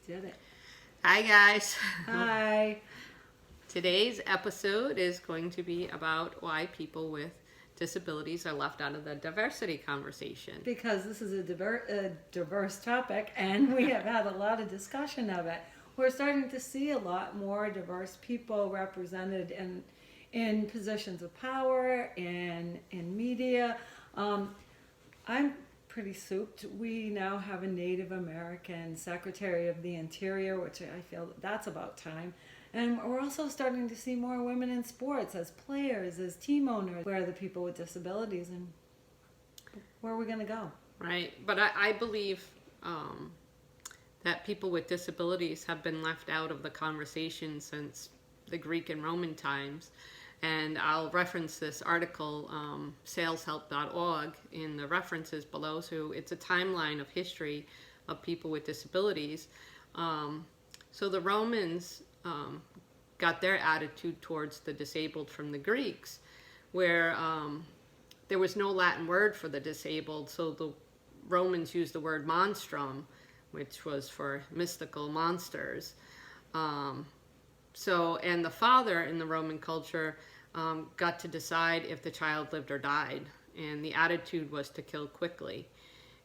Did it. Hi guys. Hi. Today's episode is going to be about why people with disabilities are left out of the diversity conversation. Because this is a diverse topic, and we have had a lot of discussion of it. We're starting to see a lot more diverse people represented in positions of power and in media. I'm pretty souped. We now have a Native American Secretary of the Interior, which I feel that's about time. And we're also starting to see more women in sports as players, as team owners. Where are the people with disabilities, and where are we going to go? Right. But I believe that people with disabilities have been left out of the conversation since the Greek and Roman times. And I'll reference this article, saleshelp.org, in the references below. So it's a timeline of history of people with disabilities. So the Romans got their attitude towards the disabled from the Greeks, where there was no Latin word for the disabled, so the Romans used the word monstrum, which was for mystical monsters. And the father in the Roman culture got to decide if the child lived or died, and the attitude was to kill quickly.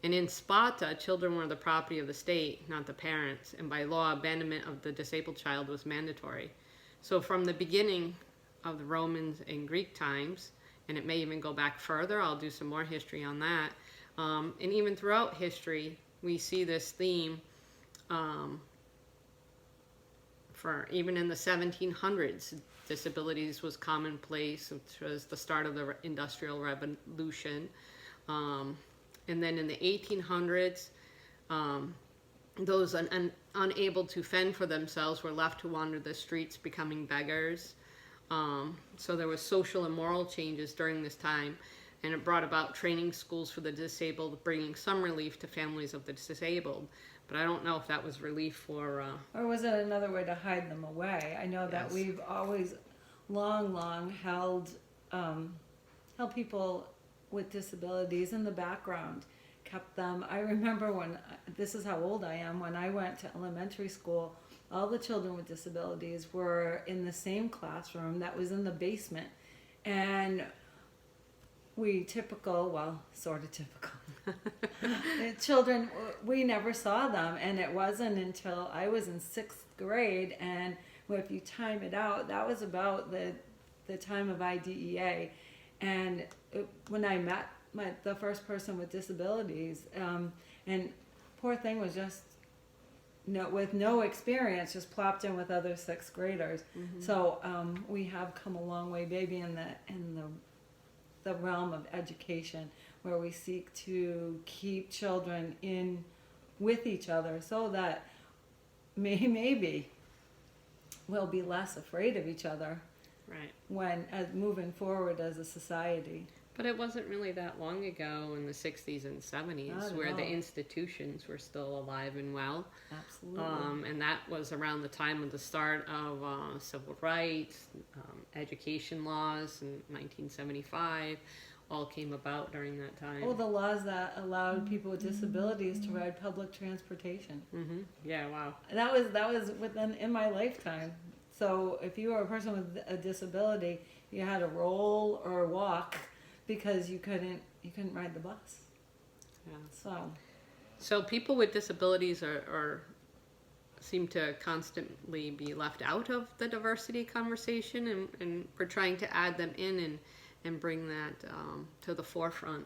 And in Sparta, children were the property of the state, not the parents, and by law, abandonment of the disabled child was mandatory. So from the beginning of the Romans and Greek times, and it may even go back further, I'll do some more history on that, and even throughout history, we see this theme for even in the 1700s, disabilities was commonplace, which was the start of the Industrial Revolution. And then in the 1800s, those unable to fend for themselves were left to wander the streets, becoming beggars. So there was social and moral changes during this time, and it brought about training schools for the disabled, bringing some relief to families of the disabled. But I don't know if that was relief for... Or was it another way to hide them away? I know that Yes. we've always long held people with disabilities in the background, kept them. I remember when, this is how old I am, when I went to elementary school, all the children with disabilities were in the same classroom that was in the basement. And sort of typical. The children, we never saw them, and it wasn't until I was in 6th grade, and if you time it out, that was about the time of IDEA, and when I met the first person with disabilities, and poor thing was just with no experience, just plopped in with other 6th graders. Mm-hmm. So we have come a long way, maybe in the realm of education, where we seek to keep children in with each other so that maybe we'll be less afraid of each other, Right. when moving forward as a society. But it wasn't really that long ago in the 60s and 70s where the institutions were still alive and well. Absolutely. And that was around the time of the start of civil rights, education laws in 1975, all came about during that time. Oh, the laws that allowed people with disabilities to ride public transportation. Mm-hmm. Yeah, wow. That was in my lifetime. So if you were a person with a disability, you had to roll or walk because you couldn't ride the bus. Yeah. So people with disabilities seem to constantly be left out of the diversity conversation, and we're trying to add them in and bring that to the forefront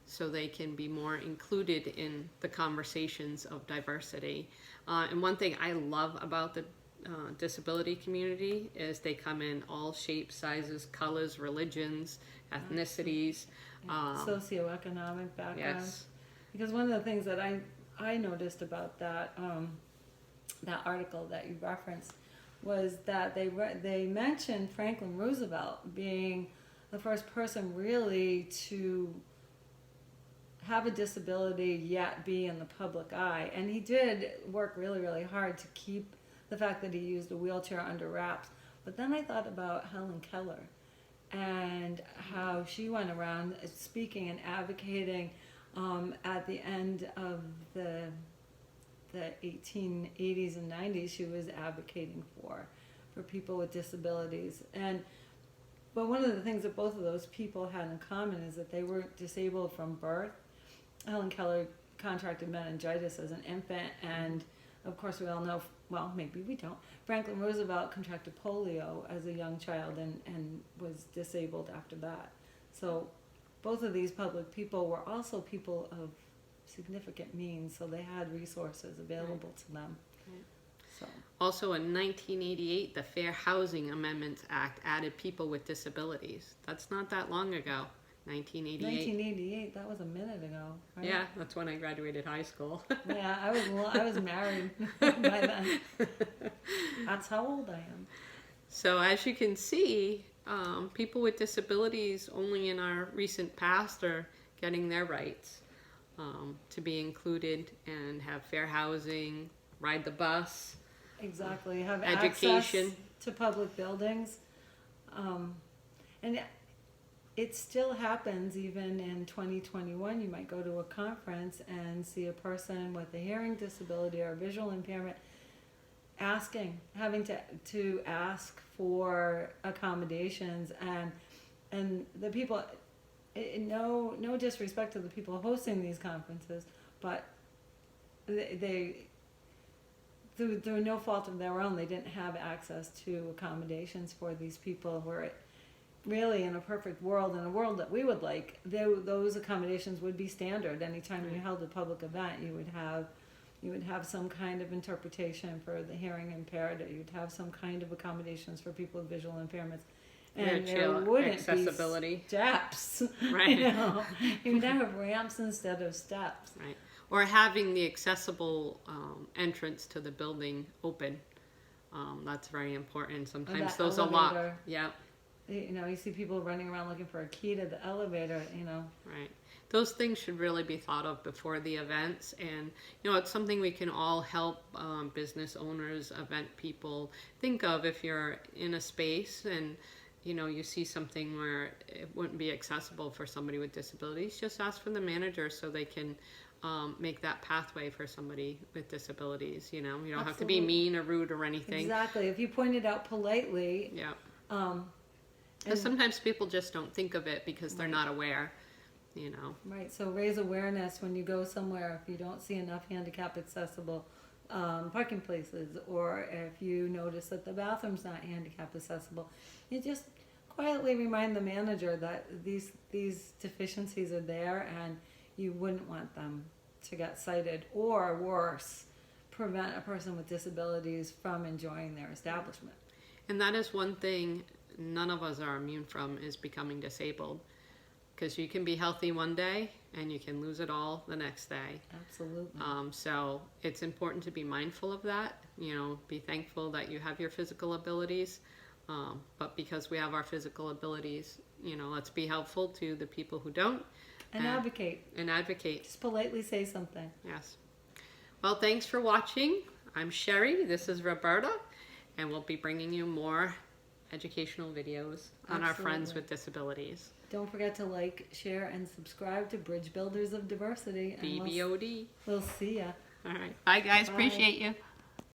so they can be more included in the conversations of diversity. And one thing I love about the disability community is they come in all shapes, sizes, colors, religions, ethnicities, socioeconomic backgrounds. Yes. Because one of the things that I noticed about that article that you referenced was that they mentioned Franklin Roosevelt being the first person really to have a disability yet be in the public eye, and he did work really hard to keep the fact that he used a wheelchair under wraps. But then I thought about Helen Keller and how she went around speaking and advocating at the end of the the 1880s and 90s she was advocating for people with disabilities. But one of the things that both of those people had in common is that they were disabled from birth. Helen Keller contracted meningitis as an infant, and of course we all know, well, maybe we don't, Franklin Roosevelt contracted polio as a young child and was disabled after that. So both of these public people were also people of significant means, so they had resources available to them. Right. So. Also in 1988, the Fair Housing Amendments Act added people with disabilities. That's not that long ago, 1988. 1988, that was a minute ago, right? Yeah, that's when I graduated high school. Yeah, I was married by then. That's how old I am. So as you can see, people with disabilities only in our recent past are getting their rights to be included and have fair housing, ride the bus. Exactly, have Education. access to public buildings. And it still happens even in 2021. You might go to a conference and see a person with a hearing disability or visual impairment having to ask for accommodations, and the people, no disrespect to the people hosting these conferences, but they through no fault of their own, they didn't have access to accommodations for these people. Where really, in a perfect world, in a world that we would like, those accommodations would be standard. Anytime you held a public event, you would have some kind of interpretation for the hearing impaired, or you'd have some kind of accommodations for people with visual impairments. And there wouldn't accessibility. be steps. Right. You'd have ramps instead of steps. Right. Or having the accessible entrance to the building open. That's very important. Sometimes That those elevator. are locked. Yeah. You see people running around looking for a key to the elevator, Right. Those things should really be thought of before the events, and it's something we can all help business owners, event people think of. If you're in a space and you see something where it wouldn't be accessible for somebody with disabilities, just ask for the manager so they can make that pathway for somebody with disabilities. You don't have to be mean or rude or anything. Exactly. If you point it out politely. Yeah. And sometimes people just don't think of it because they're not aware. Right. So raise awareness when you go somewhere. If you don't see enough handicap accessible parking places, or if you notice that the bathroom's not handicap accessible, you just quietly remind the manager that these deficiencies are there, and you wouldn't want them to get cited, or worse, prevent a person with disabilities from enjoying their establishment. And that is one thing none of us are immune from, is becoming disabled. Because you can be healthy one day and you can lose it all the next day. Absolutely. So it's important to be mindful of that. Be thankful that you have your physical abilities. But because we have our physical abilities, let's be helpful to the people who don't. And advocate. And advocate. Just politely say something. Yes. Well, thanks for watching. I'm Sherry. This is Roberta. And we'll be bringing you more educational videos on our friends with disabilities. Don't forget to like, share, and subscribe to Bridge Builders of Diversity. BBOD. We'll see ya. All right. Bye, guys. Bye. Appreciate you.